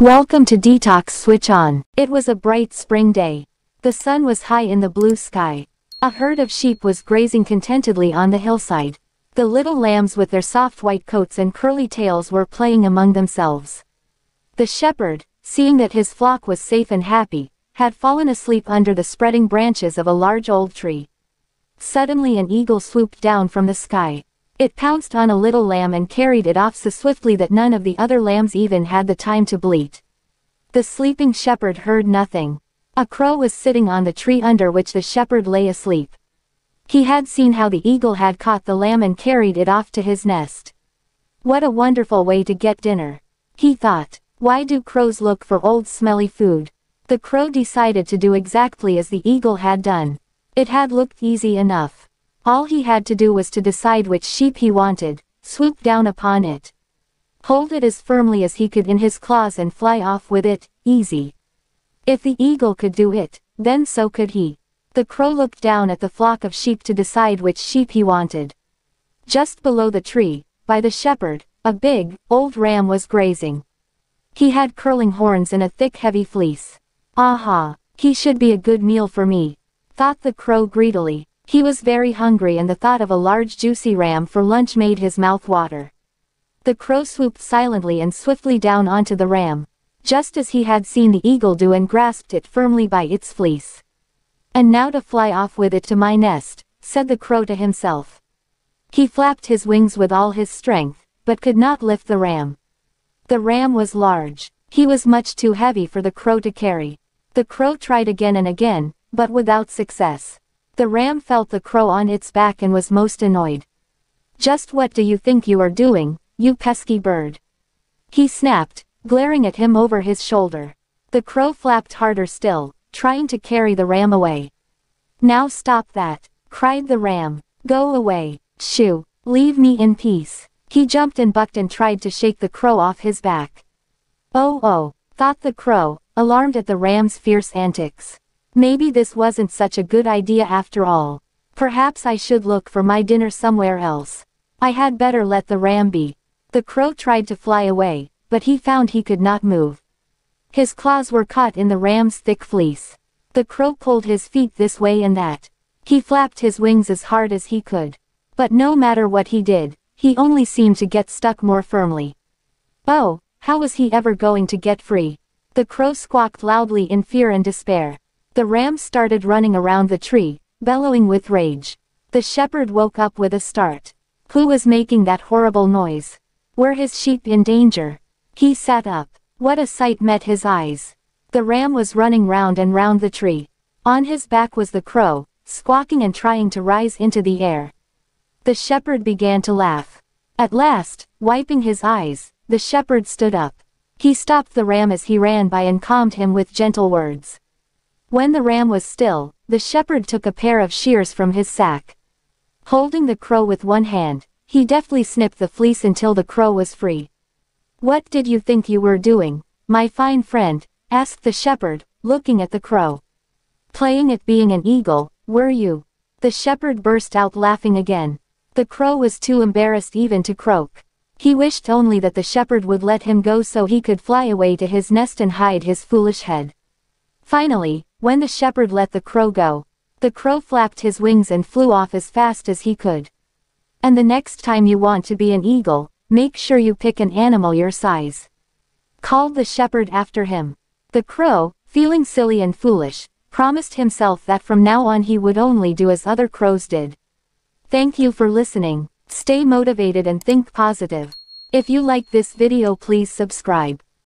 Welcome to Detox Switch On. It was a bright spring day. The sun was high in the blue sky. A herd of sheep was grazing contentedly on the hillside. The little lambs with their soft white coats and curly tails were playing among themselves. The shepherd, seeing that his flock was safe and happy, had fallen asleep under the spreading branches of a large old tree. Suddenly an eagle swooped down from the sky. It pounced on a little lamb and carried it off so swiftly that none of the other lambs even had the time to bleat. The sleeping shepherd heard nothing. A crow was sitting on the tree under which the shepherd lay asleep. He had seen how the eagle had caught the lamb and carried it off to his nest. What a wonderful way to get dinner, he thought. Why do crows look for old smelly food? The crow decided to do exactly as the eagle had done. It had looked easy enough. All he had to do was to decide which sheep he wanted, swoop down upon it, hold it as firmly as he could in his claws and fly off with it, easy. If the eagle could do it, then so could he. The crow looked down at the flock of sheep to decide which sheep he wanted. Just below the tree, by the shepherd, a big, old ram was grazing. He had curling horns and a thick heavy fleece. Aha, he should be a good meal for me, thought the crow greedily. He was very hungry and the thought of a large juicy ram for lunch made his mouth water. The crow swooped silently and swiftly down onto the ram, just as he had seen the eagle do, and grasped it firmly by its fleece. And now to fly off with it to my nest, said the crow to himself. He flapped his wings with all his strength, but could not lift the ram. The ram was large. He was much too heavy for the crow to carry. The crow tried again and again, but without success. The ram felt the crow on its back and was most annoyed. "Just what do you think you are doing, you pesky bird?" he snapped, glaring at him over his shoulder. The crow flapped harder still, trying to carry the ram away. "Now stop that," cried the ram. "Go away, shoo, leave me in peace." He jumped and bucked and tried to shake the crow off his back. Oh, thought the crow, alarmed at the ram's fierce antics. Maybe this wasn't such a good idea after all. Perhaps I should look for my dinner somewhere else. I had better let the ram be. The crow tried to fly away, but he found he could not move. His claws were caught in the ram's thick fleece. The crow pulled his feet this way and that. He flapped his wings as hard as he could. But no matter what he did, he only seemed to get stuck more firmly. Oh, how was he ever going to get free? The crow squawked loudly in fear and despair. The ram started running around the tree, bellowing with rage. The shepherd woke up with a start. Who was making that horrible noise? Were his sheep in danger? He sat up. What a sight met his eyes! The ram was running round and round the tree. On his back was the crow, squawking and trying to rise into the air. The shepherd began to laugh. At last, wiping his eyes, the shepherd stood up. He stopped the ram as he ran by and calmed him with gentle words. When the ram was still, the shepherd took a pair of shears from his sack. Holding the crow with one hand, he deftly snipped the fleece until the crow was free. "What did you think you were doing, my fine friend?" asked the shepherd, looking at the crow. "Playing at being an eagle, were you?" The shepherd burst out laughing again. The crow was too embarrassed even to croak. He wished only that the shepherd would let him go so he could fly away to his nest and hide his foolish head. Finally, when the shepherd let the crow go, the crow flapped his wings and flew off as fast as he could. And the next time you want to be an eagle, make sure you pick an animal your size, called the shepherd after him. The crow, feeling silly and foolish, promised himself that from now on he would only do as other crows did. Thank you for listening. Stay motivated and think positive. If you like this video, please subscribe.